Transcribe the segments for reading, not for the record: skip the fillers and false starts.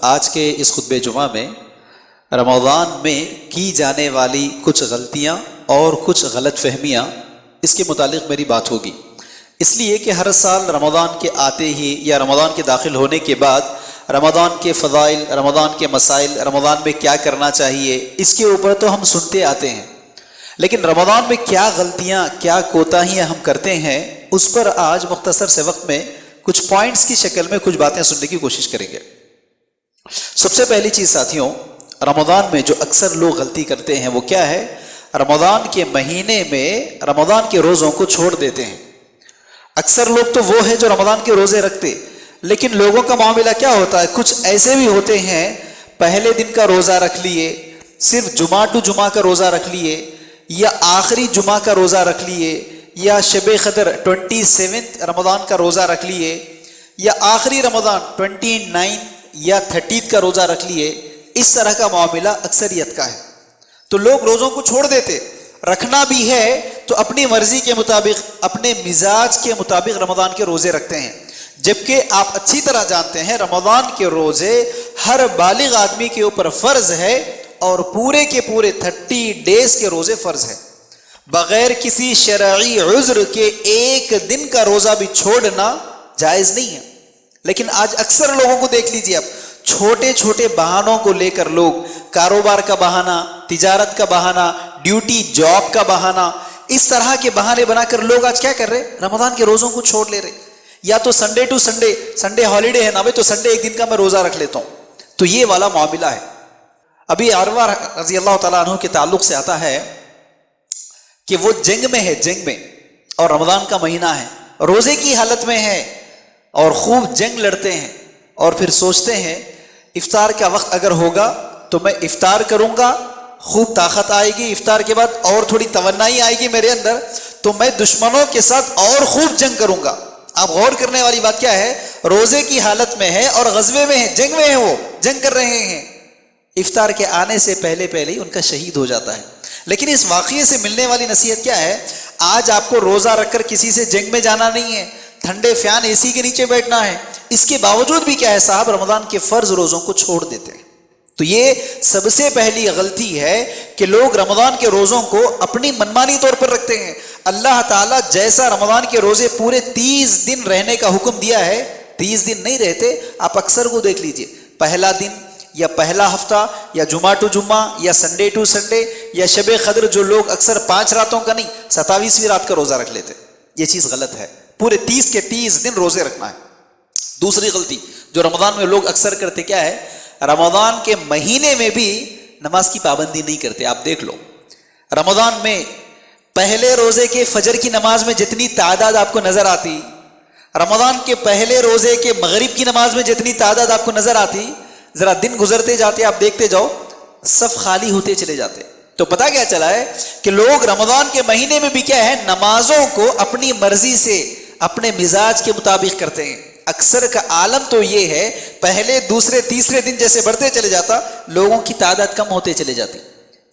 آج کے اس خطبہ جمعہ میں رمضان میں کی جانے والی کچھ غلطیاں اور کچھ غلط فہمیاں اس کے متعلق میری بات ہوگی، اس لیے کہ ہر سال رمضان کے آتے ہی یا رمضان کے داخل ہونے کے بعد رمضان کے فضائل، رمضان کے مسائل، رمضان میں کیا کرنا چاہیے، اس کے اوپر تو ہم سنتے آتے ہیں، لیکن رمضان میں کیا غلطیاں، کیا کوتاہیاں ہم کرتے ہیں، اس پر آج مختصر سے وقت میں کچھ پوائنٹس کی شکل میں کچھ باتیں سننے کی کوشش کریں گے۔ سب سے پہلی چیز ساتھیوں، رمضان میں جو اکثر لوگ غلطی کرتے ہیں وہ کیا ہے؟ رمضان کے مہینے میں رمضان کے روزوں کو چھوڑ دیتے ہیں۔ اکثر لوگ تو وہ ہیں جو رمضان کے روزے رکھتے، لیکن لوگوں کا معاملہ کیا ہوتا ہے؟ کچھ ایسے بھی ہوتے ہیں پہلے دن کا روزہ رکھ لیے، صرف جمعہ ٹو جمعہ کا روزہ رکھ لیے، یا آخری جمعہ کا روزہ رکھ لیے، یا شب قدر 27 رمضان کا روزہ رکھ لیے، یا آخری رمضان 29 یا 30 کا روزہ رکھ لیے۔ اس طرح کا معاملہ اکثریت کا ہے، تو لوگ روزوں کو چھوڑ دیتے۔ رکھنا بھی ہے تو اپنی مرضی کے مطابق، اپنے مزاج کے مطابق رمضان کے روزے رکھتے ہیں، جبکہ آپ اچھی طرح جانتے ہیں رمضان کے روزے ہر بالغ آدمی کے اوپر فرض ہے، اور پورے کے پورے 30 ڈیز کے روزے فرض ہے۔ بغیر کسی شرعی عذر کے ایک دن کا روزہ بھی چھوڑنا جائز نہیں ہے، لیکن آج اکثر لوگوں کو دیکھ لیجیے، اب چھوٹے چھوٹے بہانوں کو لے کر لوگ، کاروبار کا بہانہ، تجارت کا بہانہ، ڈیوٹی جاب کا بہانہ، اس طرح کے بہانے بنا کر لوگ آج کیا کر رہے؟ رمضان کے روزوں کو چھوڑ لے رہے۔ یا تو Sunday to Sunday, Sunday holiday ہے نا بھائی، تو سنڈے ایک دن کا میں روزہ رکھ لیتا ہوں، تو یہ والا معاملہ ہے۔ ابھی عروہ رضی اللہ تعالیٰ عنہ کے تعلق سے آتا ہے کہ وہ جنگ میں ہے، جنگ میں، اور رمضان کا مہینہ ہے، روزے کی حالت میں ہے اور خوب جنگ لڑتے ہیں، اور پھر سوچتے ہیں افطار کا وقت اگر ہوگا تو میں افطار کروں گا، خوب طاقت آئے گی، افطار کے بعد اور تھوڑی توانائی آئے گی میرے اندر، تو میں دشمنوں کے ساتھ اور خوب جنگ کروں گا۔ آپ غور کرنے والی بات کیا ہے؟ روزے کی حالت میں ہے اور غزوے میں ہے، جنگ میں ہے، وہ جنگ کر رہے ہیں، افطار کے آنے سے پہلے پہلے ہی ان کا شہید ہو جاتا ہے۔ لیکن اس واقعے سے ملنے والی نصیحت کیا ہے؟ آج آپ کو روزہ رکھ کر کسی سے جنگ میں جانا نہیں ہے، ٹھنڈے فین اے سی کے نیچے بیٹھنا ہے، اس کے باوجود بھی کیا ہے؟ صاحب رمضان کے فرض روزوں کو چھوڑ دیتے ہیں۔ تو یہ سب سے پہلی غلطی ہے کہ لوگ رمضان کے روزوں کو اپنی منمانی طور پر رکھتے ہیں۔ اللہ تعالیٰ جیسا رمضان کے روزے پورے 30 دن رہنے کا حکم دیا ہے، 30 دن نہیں رہتے۔ آپ اکثر کو دیکھ لیجئے، پہلا دن یا پہلا ہفتہ یا جمعہ ٹو جمعہ یا سنڈے ٹو سنڈے یا شب قدر، جو لوگ اکثر 5 راتوں کا نہیں 27ویں رات کا روزہ رکھ لیتے، یہ چیز غلط ہے۔ پورے 30 کے 30 دن روزے رکھنا ہے۔ دوسری غلطی جو رمضان میں لوگ اکثر کرتے کیا ہے؟ رمضان کے مہینے میں بھی نماز کی پابندی نہیں کرتے۔ آپ دیکھ لو، رمضان میں پہلے روزے کے فجر کی نماز میں جتنی تعداد آپ کو نظر آتی، رمضان کے پہلے روزے کے مغرب کی نماز میں جتنی تعداد آپ کو نظر آتی، ذرا دن گزرتے جاتے آپ دیکھتے جاؤ، صف خالی ہوتے چلے جاتے۔ تو پتہ کیا چلا ہے کہ لوگ رمضان کے مہینے میں بھی کیا ہے؟ نمازوں کو اپنی مرضی سے، اپنے مزاج کے مطابق کرتے ہیں۔ اکثر کا عالم تو یہ ہے، پہلے دوسرے تیسرے دن جیسے بڑھتے چلے جاتا، لوگوں کی تعداد کم ہوتے چلے جاتی۔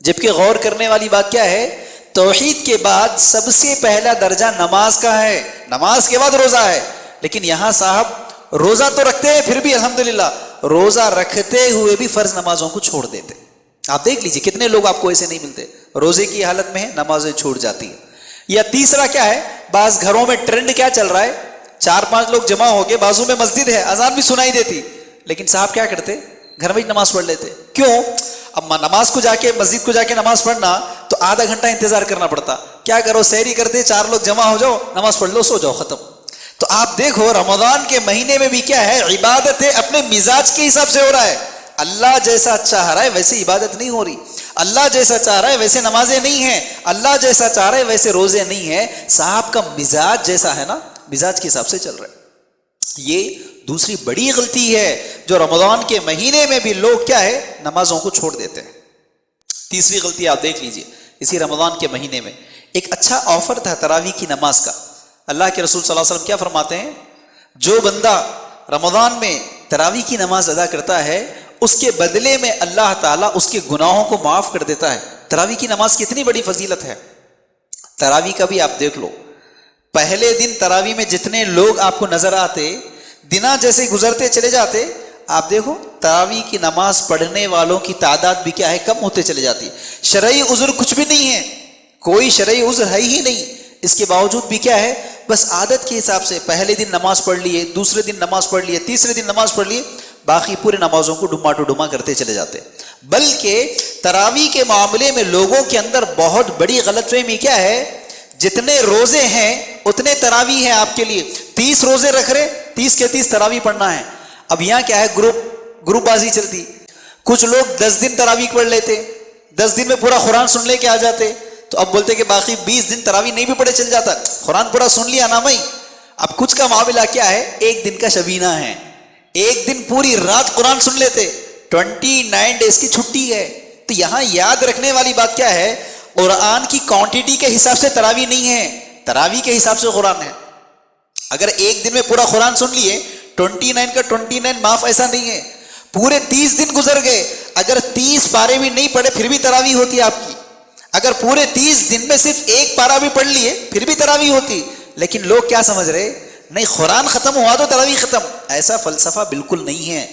جبکہ غور کرنے والی بات کیا ہے؟ توحید کے بعد سب سے پہلا درجہ نماز کا ہے، نماز کے بعد روزہ ہے، لیکن یہاں صاحب روزہ تو رکھتے ہیں، پھر بھی الحمدللہ روزہ رکھتے ہوئے بھی فرض نمازوں کو چھوڑ دیتے۔ آپ دیکھ لیجئے کتنے لوگ آپ کو ایسے نہیں ملتے، روزے کی حالت میں ہے، نمازیں چھوڑ جاتی ہیں۔ یا تیسرا کیا ہے؟ بعض گھروں میں ٹرینڈ کیا چل رہا ہے؟ 4-5 لوگ جمع ہو گئے، بازو میں مسجد ہے، اذان بھی سنائی دیتی، لیکن صاحب کیا کرتے؟ گھر میں ہی نماز پڑھ لیتے۔ کیوں؟ اب نماز کو جا کے، مسجد کو جا کے نماز پڑھنا تو آدھا گھنٹہ انتظار کرنا پڑتا، کیا کرو سحری کرتے، 4 لوگ جمع ہو جاؤ، نماز پڑھ لو، سو جاؤ، ختم۔ تو آپ دیکھو رمضان کے مہینے میں بھی کیا ہے؟ عبادت ہے، اپنے مزاج کے حساب سے ہو رہا ہے۔ اللہ جیسا چاہ رہا ہے ویسے عبادت نہیں ہو رہی، اللہ جیسا چاہ رہا ہے ویسے نمازیں نہیں ہیں، اللہ جیسا چاہ رہا ہے ویسے روزے نہیں ہیں، صاحب کا مزاج جیسا ہے نا، مزاج کے حساب سے چل رہا ہے۔ یہ دوسری بڑی غلطی ہے جو رمضان کے مہینے میں بھی لوگ کیا ہے؟ نمازوں کو چھوڑ دیتے ہیں۔ تیسری غلطی آپ دیکھ لیجئے، اسی رمضان کے مہینے میں ایک اچھا آفر تھا تراویح کی نماز کا۔ اللہ کے رسول صلی اللہ علیہ وسلم کیا فرماتے ہیں؟ جو بندہ رمضان میں تراویح کی نماز ادا کرتا ہے، اس کے بدلے میں اللہ تعالیٰ اس کے گناہوں کو معاف کر دیتا ہے۔ تراویح کی نماز کتنی بڑی فضیلت ہے۔ تراویح کا بھی آپ دیکھ لو، پہلے دن تراویح میں جتنے لوگ آپ کو نظر آتے، دنہ جیسے گزرتے چلے جاتے، آپ دیکھو تراویح کی نماز پڑھنے والوں کی تعداد بھی کیا ہے، کم ہوتے چلے جاتی ہے. شرعی عذر کچھ بھی نہیں ہے، کوئی شرعی عذر ہے ہی نہیں، اس کے باوجود بھی کیا ہے، بس عادت کے حساب سے پہلے دن نماز پڑھ لیے، دوسرے دن نماز پڑھ لیے، تیسرے دن نماز پڑھ لیے، باقی پورے نمازوں کو ڈما ٹو ڈما کرتے چلے جاتے. بلکہ تراویح کے معاملے میں لوگوں کے اندر بہت بڑی غلط فہمی کیا ہے، جتنے روزے ہیں اتنے تراویح ہیں آپ کے لیے. 30 روزے رکھ رہے، 30 کے 30 تراویح پڑھنا ہے. اب یہاں کیا ہے، گروپ بازی چلتی. کچھ لوگ 10 دن تراویح پڑھ لیتے، 10 دن میں پورا قرآن سن لے کے آ جاتے، تو اب بولتے کہ باقی 20 دن تراویح نہیں بھی پڑھے چل جاتا، قرآن پورا سن لیا نا بھائی. اب کچھ کا معاملہ کیا ہے، ایک دن کا شبینہ ہے، ایک دن پوری رات قرآن سن لیتے، 29 ڈیز کی چھٹی ہے. تو یہاں یاد رکھنے والی بات کیا ہے، قرآن کی کوانٹٹی کے حساب سے تراویح نہیں ہے، تراویح کے حساب سے قرآن ہے. اگر ایک دن میں پورا قرآن سن لیے، 29 کا 29 معاف، ایسا نہیں ہے. پورے 30 دن گزر گئے، اگر 30 پارے بھی نہیں پڑھے پھر بھی تراویح ہوتی ہے آپ کی. اگر پورے 30 دن میں صرف ایک پارا بھی پڑھ لیے پھر بھی تراویح ہوتی. لیکن لوگ کیا سمجھ رہے، نہیں قرآن ختم ہوا تو تراویح ختم. ایسا فلسفہ بالکل نہیں ہے.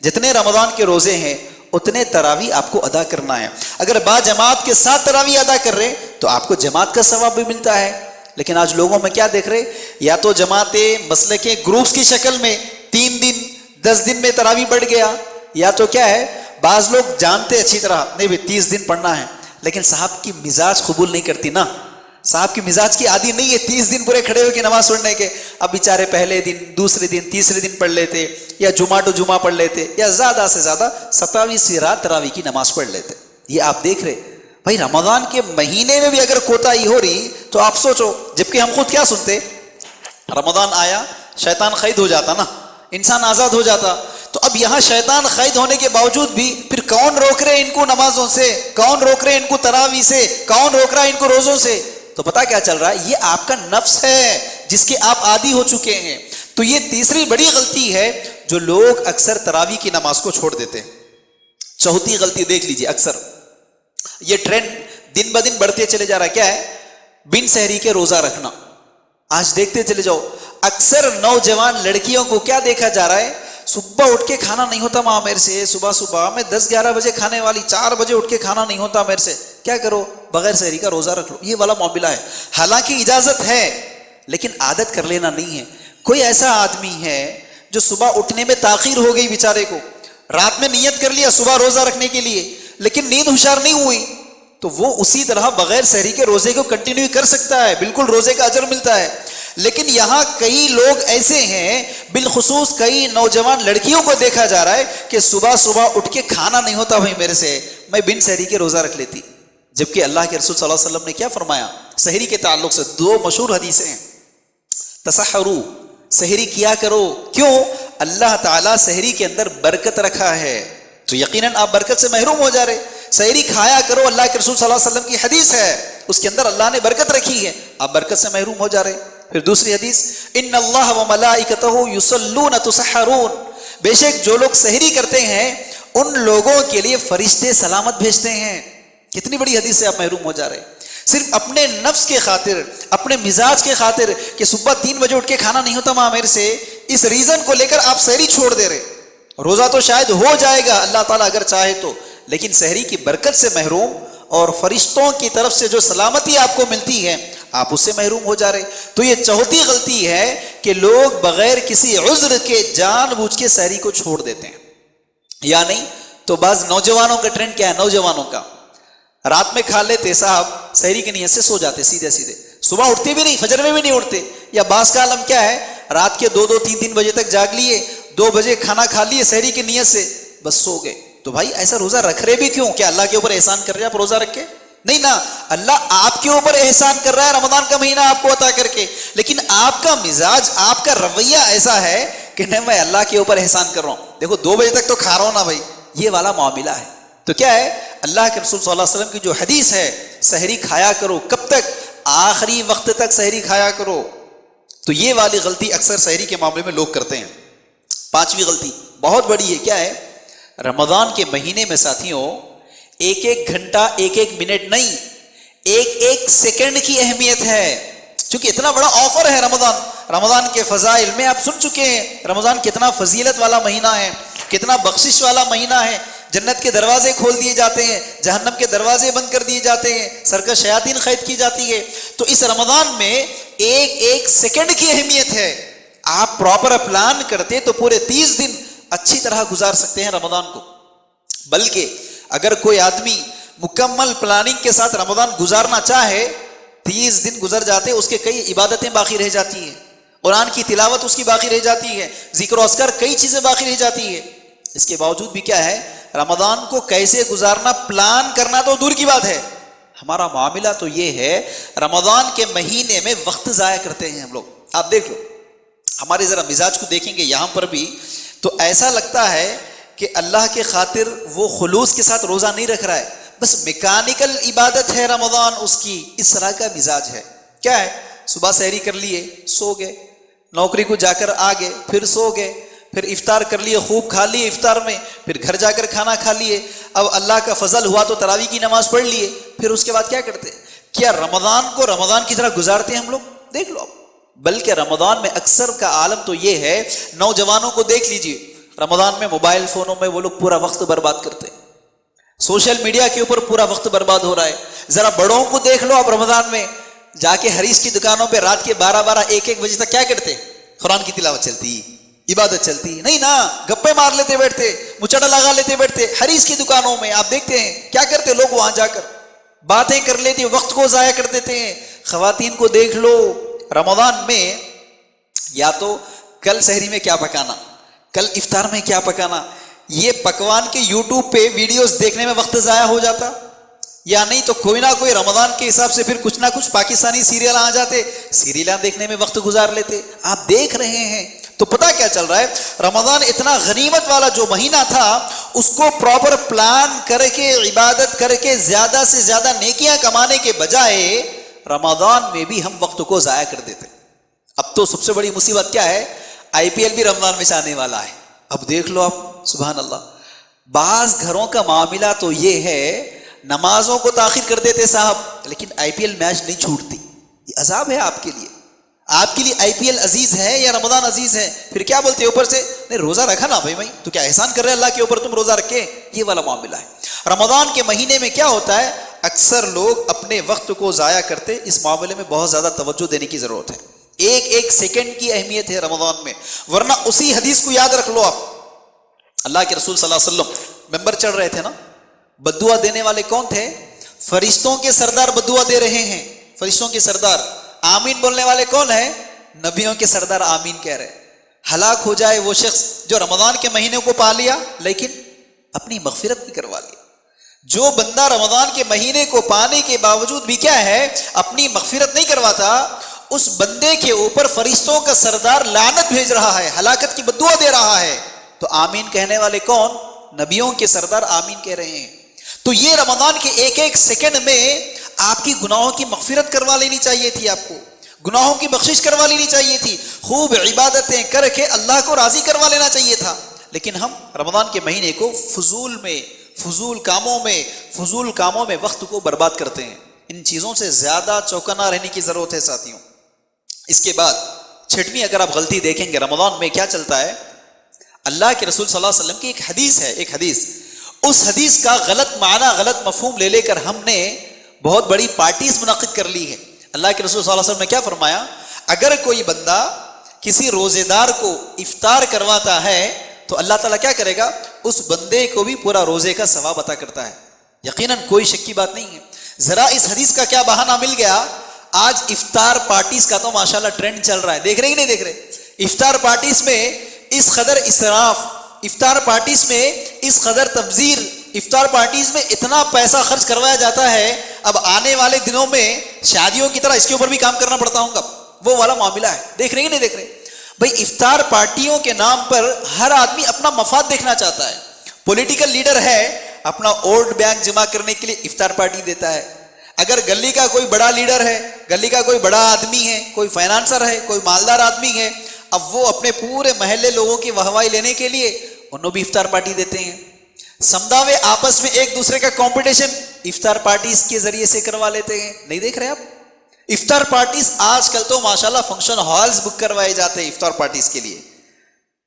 جتنے رمضان کے روزے ہیں اتنے تراویح آپ کو ادا کرنا ہے. اگر با جماعت کے ساتھ تراویح ادا کر رہے تو آپ کو جماعت کا ثواب بھی ملتا ہے. لیکن آج لوگوں میں کیا دیکھ رہے، یا تو جماعتیں مسلکیں گروپس کی شکل میں 3 دن 10 دن میں تراویح بڑھ گیا، یا تو کیا ہے، بعض لوگ جانتے اچھی طرح نہیں بھی 30 دن پڑھنا ہے، لیکن صاحب کی مزاج قبول نہیں کرتی نا، صاحب کی مزاج کی عادی نہیں ہے 30 دن پورے کھڑے ہو کے نماز پڑھنے کے. اب بیچارے پہلے دن، دوسرے دن، تیسرے دن پڑھ لیتے، یا جمعہ ٹو جمعہ پڑھ لیتے، یا زیادہ سے زیادہ 27ویں رات تراویح کی نماز پڑھ لیتے. یہ آپ دیکھ رہے بھائی، رمضان کے مہینے میں بھی اگر کوتاہی ہو رہی تو آپ سوچو. جبکہ ہم خود کیا سنتے، رمضان آیا شیطان قید ہو جاتا نا، انسان آزاد ہو جاتا. تو اب یہاں شیطان قید ہونے کے باوجود بھی پھر کون روک رہے ان کو نمازوں سے، کون روک رہے ان کو تراویح سے، کون روک رہا ہے ان کو روزوں سے؟ تو پتا کیا چل رہا ہے، یہ آپ کا نفس ہے جس کے آپ عادی ہو چکے ہیں. تو یہ تیسری بڑی غلطی ہے جو لوگ اکثر تراویح کی نماز کو چھوڑ دیتے ہیں. چوتھی غلطی دیکھ لیجیے، اکثر یہ ٹرینڈ دن بہ دن بڑھتے چلے جا رہا ہے. کیا ہے؟ بن سحری کے روزہ رکھنا. آج دیکھتے چلے جاؤ، اکثر نوجوان لڑکیوں کو کیا دیکھا جا رہا ہے، صبح اٹھ کے کھانا نہیں ہوتا ماں میرے سے، صبح میں 10-11 بجے کھانے والی 4 بجے اٹھ کے کھانا نہیں ہوتا میرے سے، کیا کرو، بغیر سحری کا روزہ رکھ لو. یہ والا معاملہ ہے. حالانکہ اجازت ہے لیکن عادت کر لینا نہیں ہے. کوئی ایسا آدمی ہے جو صبح اٹھنے میں تاخیر ہو گئی بیچارے کو، رات میں نیت کر لیا صبح روزہ رکھنے کے لیے، لیکن نیند ہوشیار نہیں ہوئی، تو وہ اسی طرح بغیر سحری کے روزے کو کنٹینیو کر سکتا ہے، بالکل روزے کا اجر ملتا ہے. لیکن یہاں کئی لوگ ایسے ہیں، بالخصوص کئی نوجوان لڑکیوں کو دیکھا جا رہا ہے کہ صبح اٹھ کے کھانا نہیں ہوتا بھائی میرے سے، میں بن سحری کے روزہ رکھ لیتی. جبکہ اللہ کے رسول صلی اللہ علیہ وسلم نے کیا فرمایا سحری کے تعلق سے؟ 2 مشہور حدیثیں ہیں. تسحروا، سحری کیا کرو. کیوں؟ اللہ تعالیٰ سحری کے اندر برکت رکھا ہے، تو یقیناً آپ برکت سے محروم ہو جا رہے. سحری کھایا کرو، اللہ کے رسول صلی اللہ علیہ وسلم کی حدیث ہے، اس کے اندر اللہ نے برکت رکھی ہے، آپ برکت سے محروم ہو جا رہے. پھر دوسری حدیث، ان اللہ وملائکتہ یصلون تسحرون، بے شک جو لوگ سحری کرتے ہیں ان لوگوں کے لیے فرشتے سلامت بھیجتے ہیں. کتنی بڑی حدیث سے آپ محروم ہو جا رہے. صرف اپنے نفس کے خاطر، اپنے مزاج کے خاطر کہ صبح 3 بجے اٹھ کے کھانا نہیں ہوتا ماں میرے سے، اس ریزن کو لے کر آپ سحری چھوڑ دے رہے. روزہ تو شاید ہو جائے گا اللہ تعالیٰ اگر چاہے تو، لیکن سحری کی برکت سے محروم، اور فرشتوں کی طرف سے جو سلامتی آپ کو ملتی ہے آپ اس سے محروم ہو جا رہے. تو یہ چوتھی غلطی ہے کہ لوگ بغیر کسی عذر کے جان بوجھ کے سحری کو چھوڑ دیتے ہیں. یا نہیں تو بعض نوجوانوں کا ٹرینڈ کیا ہے، نوجوانوں کا رات میں کھا لیتے صاحب، سحری کی نیت سے سو جاتے سیدھے، صبح اٹھتے بھی نہیں، فجر میں بھی نہیں اٹھتے. یا بعض کا عالم کیا ہے، رات کے 2-3 بجے تک جاگ لیے، 2 بجے کھانا کھا لیے سحری کی نیت سے، بس سو گئے. تو بھائی ایسا روزہ رکھ رہے بھی کیوں؟ کیا اللہ کے اوپر احسان کر رہے ہیں آپ روزہ رکھ کے؟ نہیں نا، اللہ آپ کے اوپر احسان کر رہا ہے رمضان کا مہینہ آپ کو عطا کر کے، لیکن آپ کا مزاج، آپ کا رویہ ایسا ہے کہ نہیں میں اللہ کے اوپر احسان کر رہا ہوں، دیکھو 2 بجے تک تو کھا رہا ہوں نا بھائی، یہ والا معاملہ ہے. تو کیا ہے، اللہ کے رسول صلی اللہ علیہ وسلم کی جو حدیث ہے سحری کھایا کرو، کب تک؟ آخری وقت تک سحری کھایا کرو. تو یہ والی غلطی اکثر سحری کے معاملے میں لوگ کرتے ہیں. 5ویں غلطی بہت بڑی ہے. کیا ہے؟ رمضان کے مہینے میں ساتھیوں 1 گھنٹہ 1 منٹ نہیں، 1 سیکنڈ کی اہمیت ہے. چونکہ اتنا بڑا آفر ہے رمضان کے فضائل میں آپ سن چکے ہیں، رمضان کتنا فضیلت والا مہینہ ہے. کتنا بخشش والا مہینہ ہے، جنت کے دروازے کھول دیے جاتے ہیں، جہنم کے دروازے بند کر دیے جاتے ہیں، سرکش شیاطین قید کی جاتی ہے۔ تو اس رمضان میں ایک ایک سیکنڈ کی اہمیت ہے۔ آپ پراپر پلان کرتے تو پورے 30 دن اچھی طرح گزار سکتے ہیں رمضان کو۔ بلکہ اگر کوئی آدمی مکمل پلاننگ کے ساتھ رمضان گزارنا چاہے، 30 دن گزر جاتے، اس کے کئی عبادتیں باقی رہ جاتی ہیں، قرآن کی تلاوت اس کی باقی رہ جاتی ہے، ذکر و اذکار کئی چیزیں باقی رہ جاتی ہے۔ اس کے باوجود بھی کیا ہے، رمضان کو کیسے گزارنا پلان کرنا تو دور کی بات ہے، ہمارا معاملہ تو یہ ہے رمضان کے مہینے میں وقت ضائع کرتے ہیں ہم لوگ۔ آپ دیکھ لو، ہمارے ذرا مزاج کو دیکھیں گے یہاں پر بھی، تو ایسا لگتا ہے کہ اللہ کے خاطر وہ خلوص کے ساتھ روزہ نہیں رکھ رہا ہے، بس میکانیکل عبادت ہے رمضان اس کی۔ اس طرح کا مزاج ہے۔ کیا ہے، صبح سحری کر لیے، سو گئے، نوکری کو جا کر آ گئے، پھر سو گئے، پھر افطار کر لیے، خوب کھا لیے افطار میں، پھر گھر جا کر کھانا کھا لیے، اب اللہ کا فضل ہوا تو تراویح کی نماز پڑھ لیے، پھر اس کے بعد کیا کرتے؟ کیا رمضان کو رمضان کی طرح گزارتے ہیں ہم لوگ؟ دیکھ لو۔ بلکہ رمضان میں اکثر کا عالم تو یہ ہے، نوجوانوں کو دیکھ لیجئے، رمضان میں موبائل فونوں میں وہ لوگ پورا وقت برباد کرتے ہیں، سوشل میڈیا کے اوپر پورا وقت برباد ہو رہا ہے۔ ذرا بڑوں کو دیکھ لو آپ، رمضان میں جا کے حریص کی دکانوں پہ رات کے 12 1 بجے تک کیا کرتے؟ قرآن کی تلاوت چلتی، عبادت چلتی نہیں نا، گپے مار لیتے بیٹھتے، مچڑا لگا لیتے بیٹھتے۔ حریص کی دکانوں میں آپ دیکھتے ہیں کیا کرتے لوگ، وہاں جا کر باتیں کر لیتے، وقت کو ضائع کر دیتے ہیں۔ خواتین کو دیکھ لو، رمضان میں یا تو کل سحری میں کیا پکانا، کل افطار میں کیا پکانا، یہ پکوان کے یوٹیوب پہ ویڈیوز دیکھنے میں وقت ضائع ہو جاتا، یا نہیں تو کوئی نہ کوئی رمضان کے حساب سے پھر کچھ نہ کچھ پاکستانی سیریل آ جاتے، سیریلاں دیکھنے میں وقت گزار لیتے۔ آپ دیکھ رہے ہیں تو پتہ کیا چل رہا ہے، رمضان اتنا غنیمت والا جو مہینہ تھا، اس کو پراپر پلان کر کے عبادت کر کے زیادہ سے زیادہ نیکیاں کمانے کے بجائے رمضان میں بھی ہم وقت کو ضائع کر دیتے۔ اب تو سب سے بڑی مصیبت کیا ہے، IPL بھی رمضان میں آنے والا ہے۔ اب دیکھ لو آپ، سبحان اللہ، بعض گھروں کا معاملہ تو یہ ہے، نمازوں کو تاخیر کر دیتے صاحب، لیکن IPL میچ نہیں چھوٹتی۔ یہ عذاب ہے آپ کے لیے۔ آپ کے لیے IPL عزیز ہے یا رمضان عزیز ہے؟ پھر کیا بولتے اوپر سے، نہیں روزہ رکھا نا بھائی، تو کیا احسان کر رہے اللہ کے اوپر تم روزہ رکھے؟ یہ والا معاملہ ہے۔ رمضان کے مہینے میں کیا ہوتا ہے، اکثر لوگ اپنے وقت کو ضائع کرتے، اس معاملے میں بہت زیادہ توجہ دینے کی ضرورت ہے۔ ایک ایک سیکنڈ کی اہمیت ہے رمضان میں، ورنہ اسی حدیث کو یاد رکھ لو آپ، اللہ کے رسول صلی اللہ علیہ وسلم ممبر چڑھ رہے تھے نا، بددعا دینے والے کون تھے؟ فرشتوں کے سردار بددعا دے رہے ہیں، فرشتوں کے سردار۔ آمین بولنے والے کون ہیں؟ نبیوں کے سردار آمین کہہ رہے۔ ہلاک ہو جائے وہ شخص جو رمضان کے مہینے کو پا لیا لیکن اپنی مغفرت بھی کروا لی۔ جو بندہ رمضان کے مہینے کو پانے کے باوجود بھی کیا ہے، اپنی مغفرت نہیں کرواتا، اس بندے کے اوپر فرشتوں کا سردار لعنت بھیج رہا ہے، ہلاکت کی بددعا دے رہا ہے۔ تو آمین کہنے والے کون؟ نبیوں کے سردار آمین کہہ رہے ہیں۔ تو یہ رمضان کے ایک ایک سیکنڈ میں آپ کی گناہوں کی مغفرت کروا لینی چاہیے تھی، آپ کو گناہوں کی بخشش کروا لینی چاہیے تھی، خوب عبادتیں کر کے اللہ کو راضی کروا لینا چاہیے تھا۔ لیکن ہم رمضان کے مہینے کو فضول کاموں میں وقت کو برباد کرتے ہیں۔ ان چیزوں سے زیادہ چوکنا رہنے کی ضرورت ہے ساتھیوں۔ اس کے بعد چھٹویں اگر آپ غلطی دیکھیں گے، رمضان میں کیا چلتا ہے، اللہ کے رسول صلی اللہ علیہ وسلم کی ایک حدیث، اس حدیث کا غلط معنی، غلط مفہوم لے کر ہم نے بہت بڑی پارٹیز منعقد کر لی ہے۔ اللہ کے رسول صلی اللہ علیہ وسلم نے کیا فرمایا، اگر کوئی بندہ کسی روزے دار کو افطار کرواتا ہے تو اللہ تعالیٰ کیا کرے گا، اس بندے کو بھی پورا روزے کا ثواب عطا کرتا ہے۔ یقیناً کوئی شک کی بات نہیں ہے۔ ذرا اس حدیث کا کیا بہانہ مل گیا، آج افطار پارٹیز کا تو ماشاءاللہ ٹرینڈ چل رہا ہے، دیکھ رہے ہی نہیں دیکھ رہے؟ افطار پارٹیز میں اس قدر اسراف، افطار پارٹیز میں اس قدر تبذیر، افطار پارٹیز میں اتنا پیسہ خرچ کروایا جاتا ہے۔ اب آنے والے دنوں میں شادیوں کی طرح اس کے اوپر بھی کام کرنا پڑتا ہوں گا، وہ والا معاملہ ہے۔ دیکھ رہے ہی نہیں دیکھ رہے بھائی، افطار پارٹیوں کے نام پر ہر آدمی اپنا مفاد دیکھنا چاہتا ہے۔ پولیٹیکل لیڈر ہے، اپنا ووٹ بینک جمع کرنے کے لیے افطار پارٹی دیتا ہے۔ اگر گلی کا کوئی بڑا لیڈر ہے، گلی کا کوئی بڑا آدمی ہے، کوئی فائنانسر ہے، کوئی مالدار آدمی ہے، اب وہ اپنے پورے محلے لوگوں کی واہواہی لینے کے لیے انہوں بھی افطار پارٹی دیتے ہیں۔ سمداوے آپس میں ایک دوسرے کا کمپٹیشن افطار پارٹیز کے ذریعے سے کروا لیتے ہیں۔ نہیں دیکھ رہے آپ؟ افطار پارٹیز آج کل تو ماشاءاللہ فنکشن ہالز بک کروائے جاتے ہیں افطار پارٹیز کے لیے۔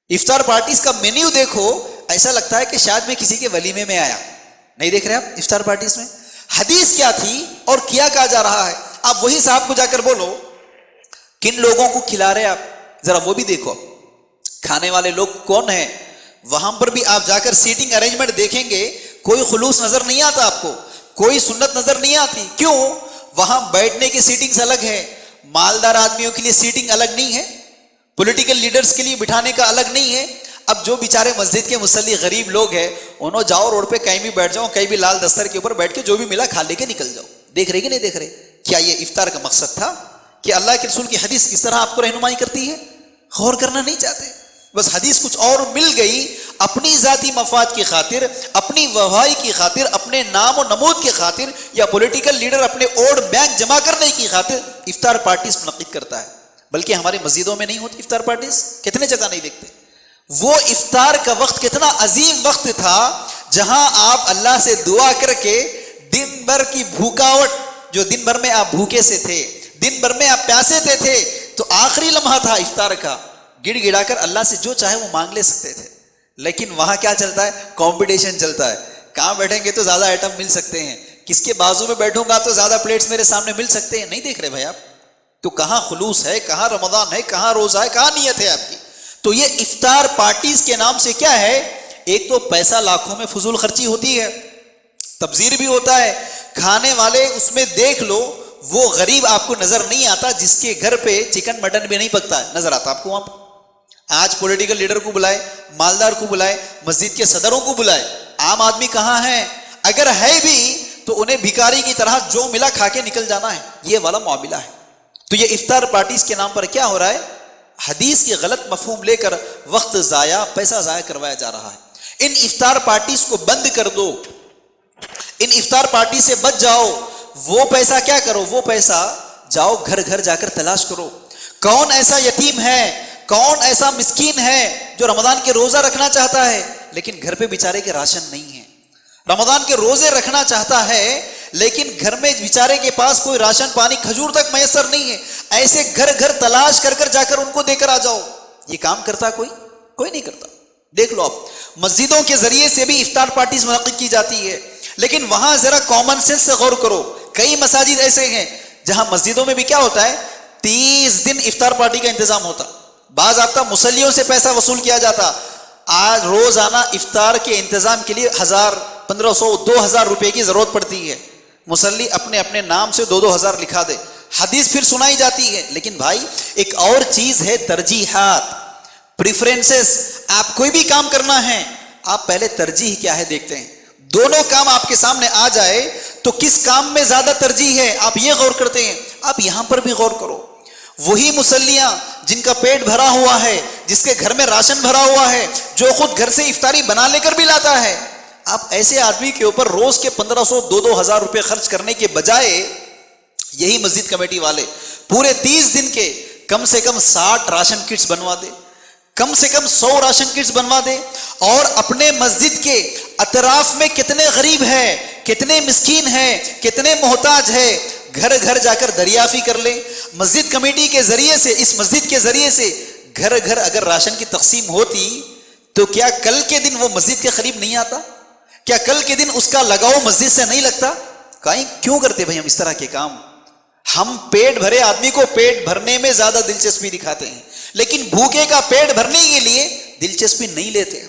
افطار پارٹیز کا مینیو دیکھو، ایسا لگتا ہے کہ شاید میں کسی کے ولیمے میں آیا. نہیں دیکھ رہے آپ افطار پارٹیز میں حدیث کیا تھی اور کیا کہا جا رہا ہے؟ آپ وہی صاحب کو جا کر بولو کن لوگوں کو کھلا رہے آپ، ذرا وہ بھی دیکھو. کھانے والے لوگ کون ہیں؟ وہاں پر بھی آپ جا کر سیٹنگ ارینجمنٹ دیکھیں گے، کوئی خلوص نظر نہیں آتا آپ کو، کوئی سنت نظر نہیں آتی. کیوں؟ وہاں بیٹھنے کی سیٹنگز الگ ہے، مالدار آدمیوں کے لیے سیٹنگ الگ نہیں ہے، پولیٹیکل لیڈرز کے لیے بٹھانے کا الگ نہیں ہے. اب جو بیچارے مسجد کے مصلی غریب لوگ ہیں، انہوں جاؤ روڈ پہ کہیں بھی بیٹھ جاؤ، کہیں بھی لال دستر کے اوپر بیٹھ کے جو بھی ملا کھا لے کے نکل جاؤ. دیکھ رہے کہ نہیں دیکھ رہے؟ کیا یہ افطار کا مقصد تھا کہ اللہ کے رسول کی حدیث اس طرح آپ کو رہنمائی کرتی ہے؟ غور کرنا نہیں چاہتے، بس حدیث کچھ اور مل گئی، اپنی ذاتی مفاد کی خاطر، اپنی وفائی کی خاطر، اپنے نام و نمود کی خاطر، یا پولیٹیکل لیڈر اپنے ووٹ بینک جمع کرنے کی خاطر افطار پارٹیز منعقد کرتا ہے. بلکہ ہماری مسجدوں میں نہیں ہوتی افطار پارٹیز، کتنے جگہ نہیں دیکھتے. وہ افطار کا وقت کتنا عظیم وقت تھا جہاں آپ اللہ سے دعا کر کے دن بھر کی بھوکاوٹ، جو دن بھر میں آپ بھوکے سے تھے، دن بھر میں آپ پیاسے تھے، تو آخری لمحہ تھا افطار کا، گڑ گڑا کر اللہ سے جو چاہے وہ مانگ لے سکتے تھے. لیکن وہاں کیا چلتا ہے؟ کمپٹیشن چلتا ہے. کہاں بیٹھیں گے تو زیادہ آئٹم مل سکتے ہیں، کس کے بازو میں بیٹھوں گا تو زیادہ پلیٹس میرے سامنے مل سکتے ہیں. نہیں دیکھ رہے بھائی آپ؟ تو کہاں خلوص ہے، کہاں رمضان ہے، کہاں روزہ ہے، کہاں نیت ہے آپ کی؟ تو یہ افطار پارٹیز کے نام سے کیا ہے؟ ایک تو پیسہ لاکھوں میں فضول خرچی ہوتی ہے، تبذیر بھی ہوتا ہے. کھانے والے اس میں دیکھ لو، وہ غریب آپ کو نظر نہیں آتا جس کے گھر پہ چکن مٹن بھی نہیں پکتا ہے، نظر آتا آپ کو وہاں پہ. آج پولیٹیکل لیڈر کو بلائے، مالدار کو بلائے، مسجد کے صدروں کو بلائے، عام آدمی کہاں ہے؟ اگر ہے بھی تو انہیں بھکاری کی طرح جو ملا کھا کے نکل جانا ہے، یہ والا معاملہ ہے. تو یہ افطار پارٹیز کے نام پر کیا ہو رہا ہے؟ حدیث کی غلط مفہوم لے کر وقت ضائع، پیسہ ضائع کروایا جا رہا ہے. ان افطار پارٹیز کو بند کر دو، ان افطار پارٹی سے بچ جاؤ. وہ پیسہ کیا کرو؟ وہ پیسہ جاؤ گھر گھر جا کر تلاش کرو، کون ایسا یتیم ہے، کون ایسا مسکین ہے جو رمضان کے روزہ رکھنا چاہتا ہے لیکن گھر پہ بیچارے کے راشن نہیں ہے، رمضان کے روزے رکھنا چاہتا ہے لیکن گھر میں بیچارے کے پاس کوئی راشن پانی کھجور تک میسر نہیں ہے. ایسے گھر گھر تلاش کر کر جا کر ان کو دے کر آ جاؤ. یہ کام کرتا کوئی نہیں کرتا. دیکھ لو آپ مسجدوں کے ذریعے سے بھی افطار پارٹیز منعقد کی جاتی ہے، لیکن وہاں ذرا کامن سینس سے غور کرو. کئی مساجد ایسے ہیں جہاں مسجدوں میں بھی کیا ہوتا ہے؟ 30 دن افطار پارٹی کا انتظام ہوتا. بعض آتا مصلیوں سے پیسہ وصول کیا جاتا. آج روزانہ افطار کے انتظام کے لیے 1000 1500 2000 روپے کی ضرورت پڑتی ہے. مصلی اپنے اپنے نام سے 2-2000 لکھا دے، حدیث پھر سنائی جاتی ہے. لیکن بھائی ایک اور چیز ہے ترجیحات، پریفرنسز. آپ کوئی بھی کام کرنا ہے، آپ پہلے ترجیح کیا ہے دیکھتے ہیں. دونوں کام آپ کے سامنے آ جائے تو کس کام میں زیادہ ترجیح ہے آپ یہ غور کرتے ہیں. آپ یہاں پر بھی غور کرو. وہی مصلیاں جن کا پیٹ بھرا ہوا ہے، جس کے گھر میں راشن بھرا ہوا ہے، جو خود گھر سے افطاری بنا لے کر بھی لاتا ہے، آپ ایسے آدمی کے اوپر روز کے 1500 2-2000 روپے خرچ کرنے کے بجائے یہی مسجد کمیٹی والے پورے 30 دن کے کم سے کم 60 راشن کٹس بنوا دے، کم سے کم 100 راشن کٹس بنوا دے، اور اپنے مسجد کے اطراف میں کتنے غریب ہیں، کتنے مسکین ہیں، کتنے محتاج ہیں، گھر گھر جا کر دریافی کر لے. مسجد کمیٹی کے ذریعے سے، اس مسجد کے ذریعے سے گھر گھر اگر راشن کی تقسیم ہوتی تو کیا کل کے دن وہ مسجد کے قریب نہیں آتا؟ کیا کل کے دن اس کا لگاؤ مسجد سے نہیں لگتا؟ کیوں کرتے بھائی ہم اس طرح کے کام؟ ہم پیٹ بھرے آدمی کو پیٹ بھرنے میں زیادہ دلچسپی دکھاتے ہیں، لیکن بھوکے کا پیٹ بھرنے کے لیے دلچسپی نہیں لیتے.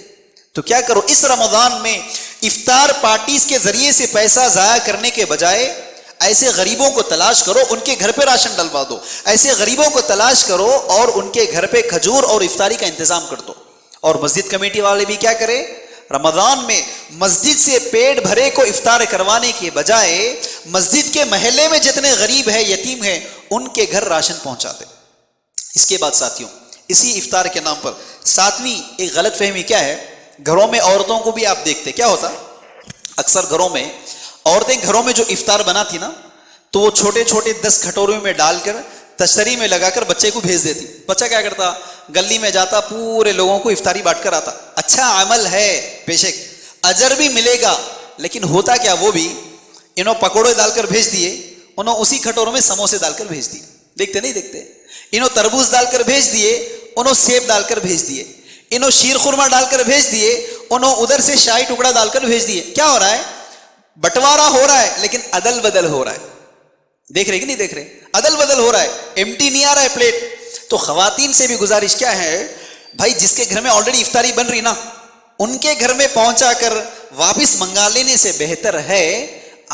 تو کیا کرو، اس رمضان میں افطار پارٹیز کے ذریعے سے پیسہ ضائع کرنے کے بجائے ایسے غریبوں کو تلاش کرو، ان کے گھر پہ راشن ڈلوا دو. ایسے غریبوں کو تلاش کرو اور ان کے گھر پہ کھجور اور افطاری کا انتظام کر دو. اور مسجد کمیٹی والے بھی کیا کرے، رمضان میں مسجد سے پیٹ بھرے کو افطار کروانے کے بجائے مسجد کے محلے میں جتنے غریب ہیں، یتیم ہیں، ان کے گھر راشن پہنچا دے. اس کے بعد ساتھیوں، اسی افطار کے نام پر 7ویں ایک غلط فہمی کیا ہے، گھروں میں عورتوں کو بھی آپ دیکھتے کیا ہوتا، اکثر گھروں میں عورتیں گھروں میں جو افطار بنا تھی نا، تو وہ چھوٹے چھوٹے 10 کھٹوروں میں ڈال کر تشتری میں لگا کر بچے کو بھیج دیتی. بچہ کیا کرتا، گلی میں جاتا، پورے لوگوں کو افطاری بانٹ کر آتا. اچھا عمل ہے، بیشک اجر بھی ملے گا، لیکن ہوتا کیا، وہ بھی انہوں پکوڑے ڈال کر بھیج دیے، انہوں اسی کھٹوروں میں سموسے ڈال کر بھیج دیے. دیکھتے نہیں دیکھتے، انہوں تربوز ڈال کر بھیج دیے، انہوں سیب ڈال کر بھیج دیے، انہوں شیر خورما ڈال کر بھیج دیے، انہوں ادھر سے شاہی ٹکڑا ڈال کر بھیج دیے. کیا ہو رہا ہے؟ بٹوارا ہو رہا ہے لیکن عدل بدل ہو رہا ہے. دیکھ رہے کہ نہیں دیکھ رہے؟ عدل بدل ہو رہا ہے, ایمٹی نہیں آ رہا ہے پلیٹ. تو خواتین سے بھی گزارش کیا ہے بھائی, جس کے گھر میں آلریڈی افطاری بن رہی نا, ان کے گھر میں پہنچا کر واپس منگا لینے سے بہتر ہے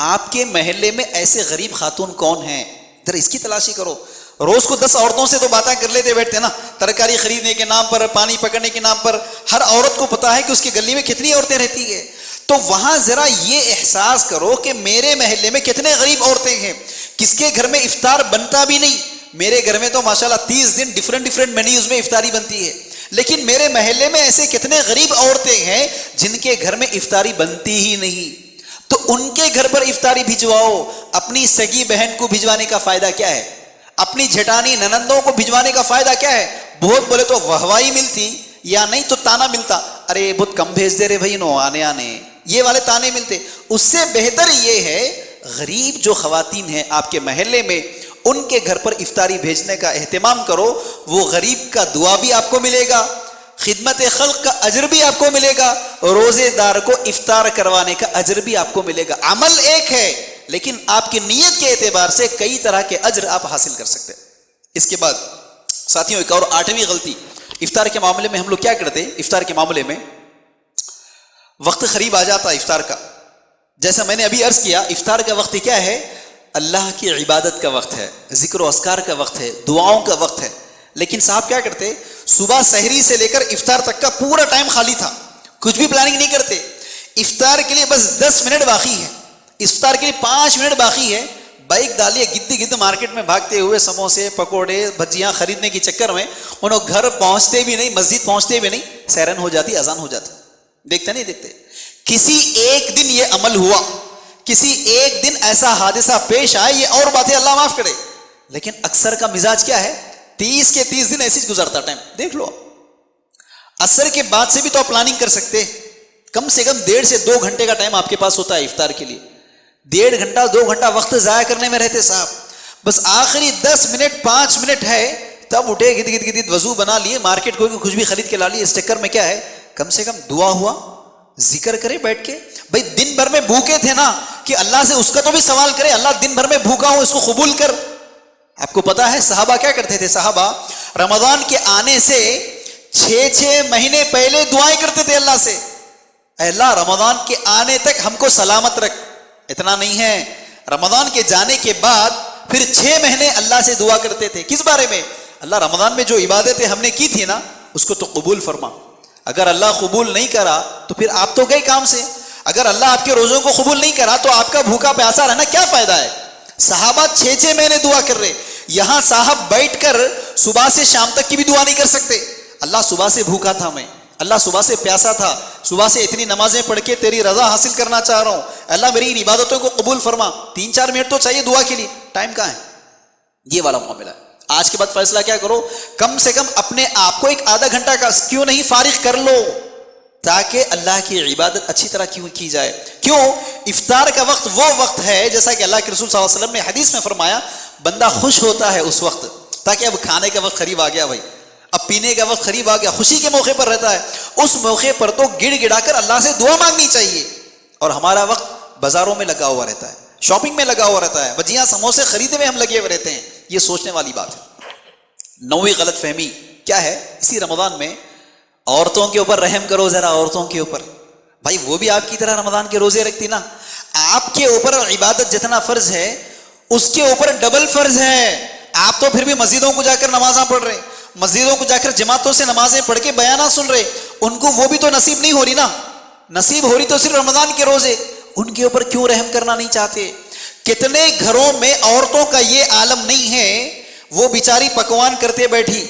آپ کے محلے میں ایسے غریب خاتون کون ہیں, ذرا اس کی تلاشی کرو. روز کو 10 عورتوں سے تو باتیں کر لیتے بیٹھتے نا, ترکاری خریدنے کے نام پر, پانی پکڑنے کے نام پر. ہر عورت کو پتا ہے کہ اس کی گلی میں کتنی عورتیں رہتی ہے. تو وہاں ذرا یہ احساس کرو کہ میرے محلے میں کتنے غریب عورتیں ہیں, کس کے گھر میں افطار بنتا بھی نہیں. میرے گھر میں تو ماشاءاللہ 30 دن ڈیفرنٹ مینیوز میں افطاری بنتی ہے, لیکن میرے محلے میں ایسے کتنے غریب عورتیں ہیں جن کے گھر میں افطاری بنتی ہی نہیں. تو ان کے گھر پر افطاری بھجواؤ. اپنی سگی بہن کو بھجوانے کا فائدہ کیا ہے؟ اپنی جھٹانی ننندوں کو بھجوانے کا فائدہ کیا ہے؟ بہت بولے تو واہوائی ملتی, یا نہیں تو تانا ملتا, ارے بہت کم بھیج دے رہے بھائی نو آنے یہ والے تانے ملتے. اس سے بہتر یہ ہے غریب جو خواتین ہیں آپ کے محلے میں, ان کے گھر پر افطاری بھیجنے کا اہتمام کرو. وہ غریب کا دعا بھی آپ کو ملے گا, خدمت خلق کا اجر بھی آپ کو ملے گا, روزے دار کو افطار کروانے کا اجر بھی آپ کو ملے گا. عمل ایک ہے لیکن آپ کی نیت کے اعتبار سے کئی طرح کے اجر آپ حاصل کر سکتے ہیں. اس کے بعد ساتھیوں ایک اور 8ویں غلطی افطار کے معاملے میں ہم لوگ کیا کرتے ہیں؟ افطار کے معاملے میں وقت قریب آ جاتا ہے افطار کا. جیسا میں نے ابھی عرض کیا, افطار کا وقت کیا ہے؟ اللہ کی عبادت کا وقت ہے, ذکر و اذکار کا وقت ہے, دعاؤں کا وقت ہے. لیکن صاحب کیا کرتے, صبح سحری سے لے کر افطار تک کا پورا ٹائم خالی تھا, کچھ بھی پلاننگ نہیں کرتے. افطار کے لیے بس 10 منٹ باقی ہے, افطار کے لیے 5 منٹ باقی ہے, بائک ڈالیے گد مارکیٹ میں بھاگتے ہوئے سموسے پکوڑے بھجیاں خریدنے کے چکر میں انہوں گھر پہنچتے بھی نہیں, مسجد پہنچتے بھی نہیں, سیرن ہو جاتی, اذان ہو جاتی. دیکھتے نہیں دیکھتے. کسی ایک دن یہ عمل ہوا, کسی ایک دن ایسا حادثہ پیش آئے, یہ اور باتیں اللہ معاف کرے, لیکن اکثر کا مزاج کیا ہے؟ 30 کے 30 دن ایسے گزرتا ٹائم. دیکھ لو, عصر کے بعد سے بھی تو آپ پلاننگ کر سکتے, کم سے کم 1.5 سے 2 گھنٹے کا ٹائم آپ کے پاس ہوتا ہے افطار کے لیے. 1.5 گھنٹہ 2 گھنٹہ وقت ضائع کرنے میں رہتے صاحب. بس آخری 10 منٹ 5 منٹ ہے تب اٹھے, گد وضو بنا لیے, مارکیٹ کو کچھ بھی خرید کے لا لیے. اس چکر میں کیا ہے, کم سے کم دعا ہوا, ذکر کرے بیٹھ کے. بھائی دن بھر میں بھوکے تھے نا, کہ اللہ سے اس کا تو بھی سوال کرے, اللہ دن بھر میں بھوکا ہوں اس کو قبول کر. آپ کو پتا ہے صحابہ کیا کرتے تھے؟ صحابہ رمضان کے آنے سے 6 مہینے پہلے دعائیں کرتے تھے اللہ سے, اے اللہ رمضان کے آنے تک ہم کو سلامت رکھ. اتنا نہیں ہے, رمضان کے جانے کے بعد پھر 6 مہینے اللہ سے دعا کرتے تھے. کس بارے میں؟ اللہ رمضان میں جو عبادتیں ہم نے کی تھی نا اس کو تو قبول فرما. اگر اللہ قبول نہیں کرا تو پھر آپ تو گئے کام سے. اگر اللہ آپ کے روزوں کو قبول نہیں کرا تو آپ کا بھوکا پیاسا رہنا کیا فائدہ ہے؟ صحابہ 6 مہینے دعا کر رہے, یہاں صاحب بیٹھ کر صبح سے شام تک کی بھی دعا نہیں کر سکتے. اللہ صبح سے بھوکا تھا میں, اللہ صبح سے پیاسا تھا, صبح سے اتنی نمازیں پڑھ کے تیری رضا حاصل کرنا چاہ رہا ہوں, اللہ میری ان عبادتوں کو قبول فرما. 3-4 منٹ تو چاہیے دعا کے لیے, ٹائم کہاں ہے؟ یہ والا معاملہ ہے. آج کے بعد فیصلہ کیا کرو, کم سے کم اپنے آپ کو 1 آدھا گھنٹہ کا کیوں نہیں فارغ کر لو, تاکہ اللہ کی عبادت اچھی طرح کیوں کی جائے. کیوں؟ افطار کا وقت وہ وقت ہے جیسا کہ اللہ کے رسول صلی اللہ علیہ وسلم نے حدیث میں فرمایا, بندہ خوش ہوتا ہے اس وقت, تاکہ اب کھانے کا وقت قریب آ گیا بھائی, اب پینے کا وقت قریب آ گیا, خوشی کے موقع پر رہتا ہے. اس موقع پر تو گڑ گڑا کر اللہ سے دعا مانگنی چاہیے. اور ہمارا وقت بازاروں میں لگا ہوا رہتا ہے, شاپنگ میں لگا ہوا رہتا ہے, بجیاں سموسے خریدنے میں ہم لگے ہوئے رہتے ہیں. یہ سوچنے والی بات ہے. 9ویں غلط فہمی کیا ہے؟ اسی رمضان میں عورتوں کے اوپر رحم کرو ذرا, عورتوں کے اوپر. بھائی وہ بھی آپ کی طرح رمضان کے روزے رکھتی نا, آپ کے اوپر عبادت جتنا فرض ہے اس کے اوپر ڈبل فرض ہے. آپ تو پھر بھی مسجدوں کو جا کر نمازاں پڑھ رہے, مسجدوں کو جا کر جماعتوں سے نمازیں پڑھ کے بیانات سن رہے, ان کو وہ بھی تو نصیب نہیں ہو رہی نا. نصیب ہو رہی تو صرف رمضان کے روزے, ان کے اوپر کیوں رحم کرنا نہیں چاہتے؟ کتنے گھروں میں عورتوں کا یہ عالم نہیں ہے, وہ بیچاری پکوان کرتے بیٹھی,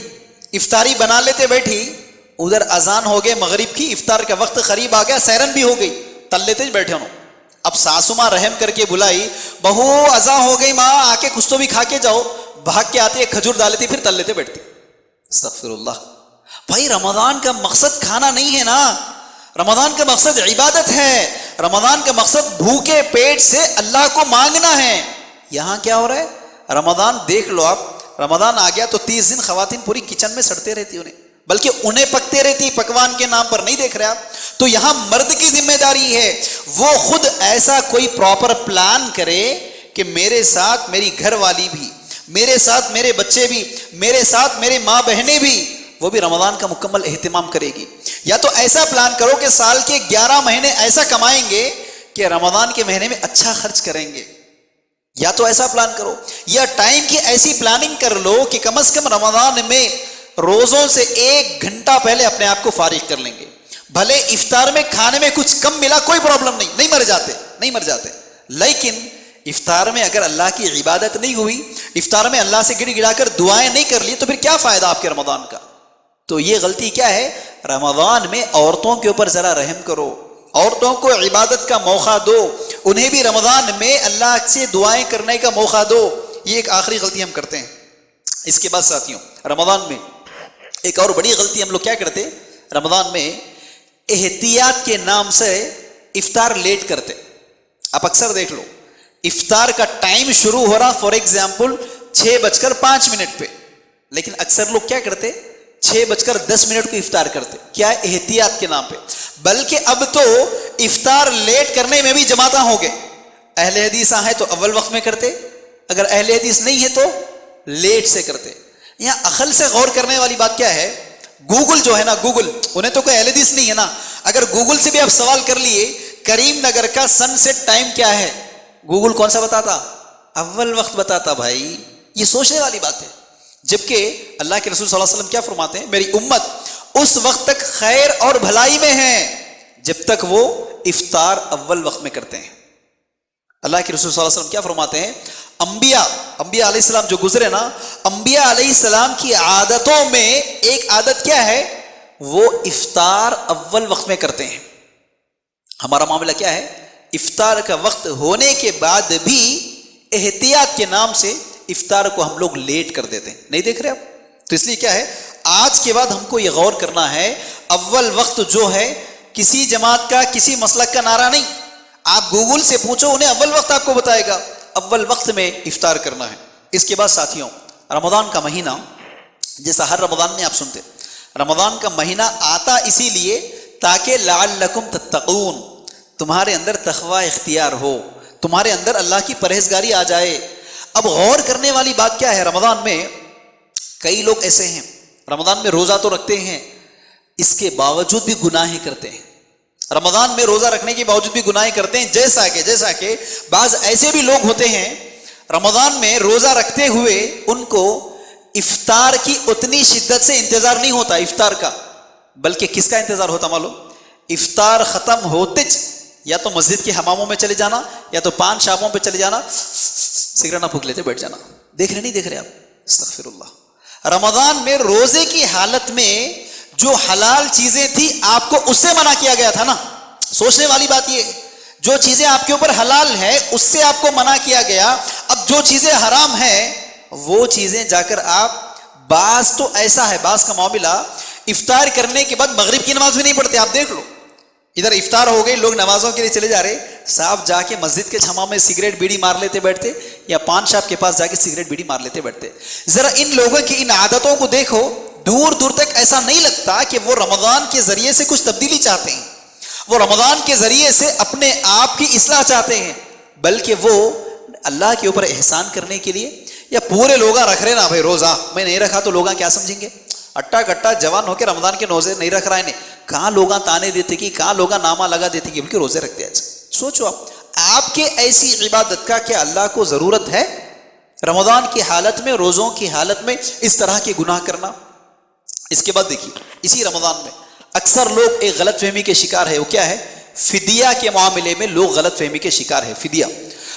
افطاری بنا لیتے بیٹھی, ادھر اذان ہو گئے مغرب کی, افطار کا وقت قریب آ گیا, سیرن بھی ہو گئی, تل لیتے بیٹھے انہوں. اب ساسو ماں رحم کر کے بلائی, بہو اذان ہو گئی ماں, آ کے کچھ تو بھی کھا کے جاؤ. بھاگ کے آتی ہے, کھجور ڈالتی, پھر تل لیتے بیٹھتی. استغفر اللہ. بھائی رمضان کا مقصد کھانا نہیں ہے نا, رمضان کا مقصد عبادت ہے, رمضان کا مقصد بھوکے پیٹ سے اللہ کو مانگنا ہے. یہاں کیا ہو رہا ہے؟ رمضان دیکھ لو آپ, رمضان آ گیا تو 30 دن خواتین پوری کچن میں سڑتے رہتی, انہیں بلکہ انہیں پکتے رہتی پکوان کے نام پر نہیں دیکھ رہے آپ. تو یہاں مرد کی ذمہ داری ہے وہ خود ایسا کوئی پراپر پلان کرے کہ میرے ساتھ میری گھر والی بھی، میرے ساتھ میرے بچے بھی، میرے ساتھ میرے ماں بہنیں بھی، وہ بھی رمضان کا مکمل اہتمام کرے گی. یا تو ایسا پلان کرو کہ سال کے 11 مہینے ایسا کمائیں گے کہ رمضان کے مہینے میں اچھا خرچ کریں گے. یا تو ایسا پلان کرو، یا ٹائم کی ایسی پلاننگ کر لو کہ کم از کم رمضان میں روزوں سے 1 گھنٹہ پہلے اپنے آپ کو فارغ کر لیں گے. بھلے افطار میں کھانے میں کچھ کم ملا کوئی پرابلم نہیں، نہیں مر جاتے، لیکن افطار میں اگر اللہ کی عبادت نہیں ہوئی، افطار میں اللہ سے گڑ گڑا کر دعائیں نہیں کر لی تو پھر کیا فائدہ آپ کے رمضان کا. تو یہ غلطی کیا ہے؟ رمضان میں عورتوں کے اوپر ذرا رحم کرو، عورتوں کو عبادت کا موقع دو، انہیں بھی رمضان میں اللہ سے دعائیں کرنے کا موقع دو. یہ ایک آخری غلطی ہم کرتے ہیں. اس کے بعد ساتھیوں، رمضان میں ایک اور بڑی غلطی ہم لوگ کیا کرتے؟ رمضان میں احتیاط کے نام سے افطار لیٹ کرتے. آپ اکثر دیکھ لو افطار کا ٹائم شروع ہو رہا فار ایگزامپل 6:05 پہ، لیکن اکثر لوگ کیا کرتے؟ 6:10 کو افطار کرتے. کیا؟ احتیاط کے نام پہ. بلکہ اب تو افطار لیٹ کرنے میں بھی جماعتیں ہو گئے. اہل حدیث ہیں تو اول وقت میں کرتے، اگر اہل حدیث نہیں ہے تو لیٹ سے کرتے. یہاں عقل سے غور کرنے والی بات کیا ہے؟ گوگل جو ہے نا، گوگل انہیں تو کوئی اہل حدیث نہیں ہے نا. اگر گوگل سے بھی آپ سوال کر لیے کریم نگر کا سن سیٹ ٹائم کیا ہے، گوگل کون سا بتاتا؟ اول وقت بتاتا. بھائی یہ سوچنے والی بات ہے. جبکہ اللہ کے رسول صلی اللہ علیہ وسلم کیا فرماتے ہیں؟ میری امت اس وقت تک خیر اور بھلائی میں ہے جب تک وہ افطار اول وقت میں کرتے ہیں. اللہ کے رسول صلی اللہ علیہ وسلم کیا فرماتے ہیں؟ انبیاء علیہ السلام جو گزرے نا، انبیاء علیہ السلام کی عادتوں میں ایک عادت کیا ہے؟ وہ افطار اول وقت میں کرتے ہیں. ہمارا معاملہ کیا ہے؟ افطار کا وقت ہونے کے بعد بھی احتیاط کے نام سے افطار کو ہم لوگ لیٹ کر دیتے ہیں. نہیں دیکھ رہے آپ؟ تو اس لیے کیا ہے، آج کے بعد ہم کو یہ غور کرنا ہے، اول وقت جو ہے کسی جماعت کا کسی مسلک کا نعرہ نہیں. آپ گوگل سے پوچھو، انہیں اول وقت آپ کو بتائے گا اول وقت میں افطار کرنا ہے. اس کے بعد ساتھیوں، رمضان کا مہینہ جیسا ہر رمضان میں آپ سنتے، رمضان کا مہینہ آتا اسی لیے تاکہ لعلکم تتقون، تمہارے اندر تقوی اختیار ہو، تمہارے اندر اللہ کی پرہیزگاری آ جائے. اب غور کرنے والی بات کیا ہے؟ رمضان میں کئی لوگ ایسے ہیں رمضان میں روزہ تو رکھتے ہیں، اس کے باوجود بھی گناہیں کرتے ہیں. رمضان میں روزہ رکھنے کے باوجود بھی گناہیں کرتے ہیں. جیسا کہ بعض ایسے بھی لوگ ہوتے ہیں رمضان میں روزہ رکھتے ہوئے ان کو افطار کی اتنی شدت سے انتظار نہیں ہوتا افطار کا، بلکہ کس کا انتظار ہوتا معلوم؟ افطار ختم ہوتے یا تو مسجد کے حماموں میں چلے جانا، یا تو پان شاپوں پہ چلے جانا، سگریٹ نہ پھونک لیتے بیٹھ جانا. دیکھ رہے آپ؟ استغفر اللہ. رمضان میں روزے کی حالت میں جو حلال چیزیں تھی آپ کو اس سے منع کیا گیا تھا نا. سوچنے والی بات یہ، جو چیزیں آپ کے اوپر حلال ہے اس سے آپ کو منع کیا گیا. اب جو چیزیں حرام ہیں وہ چیزیں جا کر آپ، بعض تو ایسا ہے، بعض کا معاملہ افطار کرنے کے بعد مغرب کی نماز بھی نہیں پڑھتے. آپ دیکھ لو ادھر افطار ہو گئی، لوگ نمازوں کے لیے چلے جا رہے، صاحب جا کے مسجد کے چھما میں سگریٹ بیڑی مار لیتے بیٹھتے، یا پان شاپ کے پاس جا کے سگریٹ بیڑی مار لیتے بیٹھتے. ذرا ان لوگوں کی ان عادتوں کو دیکھو، دور دور تک ایسا نہیں لگتا کہ وہ رمضان کے ذریعے سے کچھ تبدیلی چاہتے ہیں، وہ رمضان کے ذریعے سے اپنے آپ کی اصلاح چاہتے ہیں، بلکہ وہ اللہ کے اوپر احسان کرنے کے لیے. یا پورے لوگ رکھ رہے نا بھائی روزہ، میں نہیں رکھا تو لوگ کیا سمجھیں گے؟ اٹا کٹا جوان ہو کے رمضان کے روزے نہیں رکھ رہا ہے، کہاں لوگ تانے دیتے کہ کہاں لوگ نامہ لگا دیتے کہ بلکہ روزے رکھتے ہیں. سوچو آپ کے ایسی عبادت کا کیا اللہ کو ضرورت ہے؟ رمضان کی حالت میں، روزوں کی حالت میں اس طرح کے گناہ کرنا. اس کے بعد دیکھیے اسی رمضان میں اکثر لوگ ایک غلط فہمی کے شکار ہے. وہ کیا ہے؟ فدیہ کے معاملے میں لوگ غلط فہمی کے شکار ہے. فدیہ،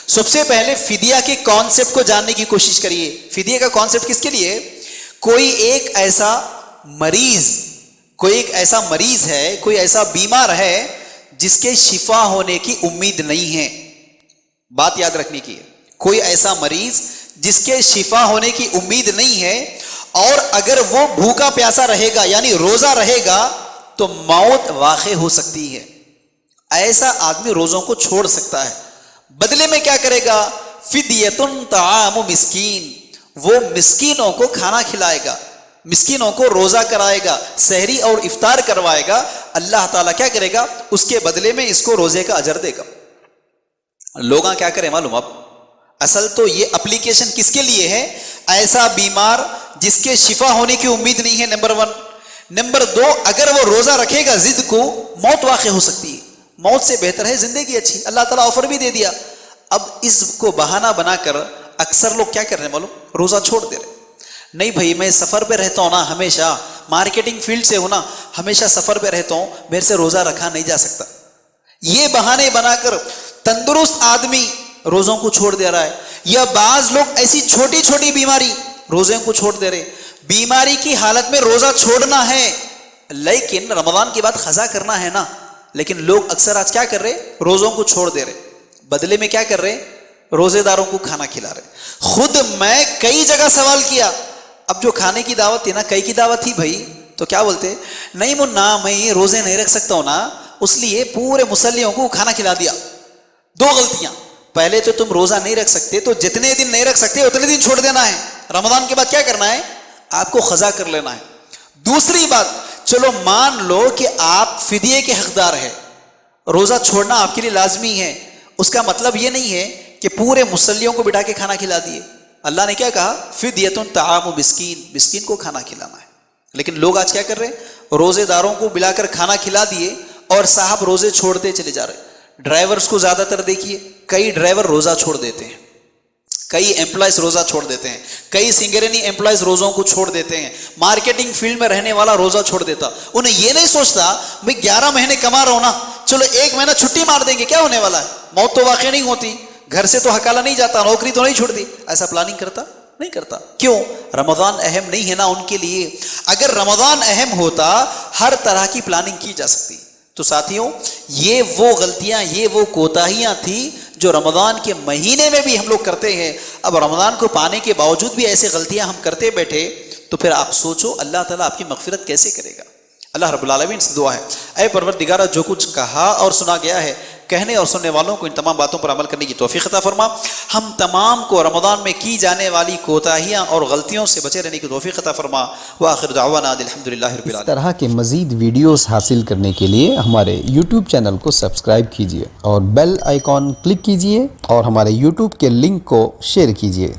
سب سے پہلے فدیہ کے کانسیپٹ کو جاننے کی کوشش کریے. فدیہ کا کانسیپٹ کس کے لیے؟ کوئی ایک ایسا مریض ہے، کوئی ایسا بیمار ہے جس کے شفا ہونے کی امید نہیں ہے. بات یاد رکھنے کی ہے، کوئی ایسا مریض جس کے شفا ہونے کی امید نہیں ہے، اور اگر وہ بھوکا پیاسا رہے گا یعنی روزہ رہے گا تو موت واقع ہو سکتی ہے. ایسا آدمی روزوں کو چھوڑ سکتا ہے. بدلے میں کیا کرے گا؟ فدیۃ طعام مسکین، وہ مسکینوں کو کھانا کھلائے گا. مسکینوں کو روزہ کرائے گا, سحری اور افطار کروائے گا, اللہ تعالیٰ کیا کرے گا, اس کے بدلے میں اس کو روزے کا اجر دے گا. لوگاں کیا کریں معلوم؟ اب اصل تو یہ اپلیکیشن کس کے لیے ہے؟ ایسا بیمار جس کے شفا ہونے کی امید نہیں ہے, نمبر 1. نمبر 2, اگر وہ روزہ رکھے گا ضد کو, موت واقع ہو سکتی ہے, موت سے بہتر ہے زندگی اچھی. اللہ تعالیٰ آفر بھی دے دیا. اب اس کو بہانہ بنا کر اکثر لوگ کیا کر رہے ہیں معلوم؟ روزہ چھوڑ دے رہے. نہیں بھائی میں سفر پہ رہتا ہوں نا, ہمیشہ مارکیٹنگ فیلڈ سے ہوں نا, ہمیشہ سفر پہ رہتا ہوں, میرے سے روزہ رکھا نہیں جا سکتا. یہ بہانے بنا کر تندرست آدمی روزوں کو چھوڑ دے رہا ہے. یا بعض لوگ ایسی چھوٹی چھوٹی بیماری روزے کو چھوڑ دے رہے. بیماری کی حالت میں روزہ چھوڑنا ہے, لیکن رمضان کے بعد قضا کرنا ہے نا. لیکن لوگ اکثر آج کیا کر رہے, روزوں کو چھوڑ دے رہے, بدلے میں کیا کر رہے, روزے داروں کو کھانا کھلا رہے. خود میں کئی جگہ سوال کیا, اب جو کھانے کی دعوت تھی نا, کئی کی دعوت تھی بھائی, تو کیا بولتے, نہیں منا میں روزے نہیں رکھ سکتا ہوں نا, اس لیے پورے مصلیوں کو کھانا کھلا دیا. 2 غلطیاں. پہلے تو تم روزہ نہیں رکھ سکتے تو جتنے دن نہیں رکھ سکتے اتنے دن چھوڑ دینا ہے. رمضان کے بعد کیا کرنا ہے, آپ کو قضا کر لینا ہے. دوسری بات, چلو مان لو کہ آپ فدیے کے حقدار ہیں, روزہ چھوڑنا آپ کے لیے لازمی ہے. اس کا مطلب یہ نہیں ہے کہ پورے مصلیوں کو بٹھا کے کھانا کھلا دیے. اللہ نے کیا کہا, فدیۃ طعام مسکین, مسکین کو کھانا کھلانا ہے. لیکن لوگ آج کیا کر رہے ہیں, روزے داروں کو بلا کر کھانا کھلا دیے اور صاحب روزے چھوڑتے چلے جا رہے. ڈرائیورز کو زیادہ تر دیکھیے, کئی ڈرائیور روزہ چھوڑ دیتے ہیں, کئی امپلائز روزہ چھوڑ دیتے ہیں, کئی سنگرینی امپلائز روزوں کو چھوڑ دیتے ہیں. مارکیٹنگ فیلڈ میں رہنے والا روزہ چھوڑ دیتا. انہیں یہ نہیں سوچتا میں 11 مہینے کما رہا ہوں نا, چلو 1 مہینہ چھٹی مار دیں گے, کیا ہونے والا ہے, موت تو واقع نہیں ہوتی, گھر سے تو ہکالا نہیں جاتا, نوکری تو نہیں چھوڑتی. ایسا پلاننگ کرتا نہیں کرتا. کیوں؟ رمضان اہم نہیں ہے نا ان کے لیے. اگر رمضان اہم ہوتا ہر طرح کی پلاننگ کی جا سکتی. تو ساتھیوں, یہ وہ غلطیاں, یہ وہ کوتاہیاں تھیں جو رمضان کے مہینے میں بھی ہم لوگ کرتے ہیں. اب رمضان کو پانے کے باوجود بھی ایسے غلطیاں ہم کرتے بیٹھے تو پھر آپ سوچو اللہ تعالیٰ آپ کی مغفرت کیسے کرے گا. اللہ رب العالمین سے دعا ہے, اے پروردگارہ جو کچھ کہا اور سنا گیا ہے, کہنے اور سننے والوں کو ان تمام باتوں پر عمل کرنے کی توفیق عطا فرما. ہم تمام کو رمضان میں کی جانے والی کوتاہیاں اور غلطیوں سے بچے رہنے کی توفیق عطا فرما. وآخر دعوانا الحمدللہ رب العالمین. اس طرح کے مزید ویڈیوز حاصل کرنے کے لیے ہمارے YouTube چینل کو سبسکرائب کیجیے اور بیل آئیکن کلک کیجیے اور ہمارے YouTube کے لنک کو شیئر کیجیے.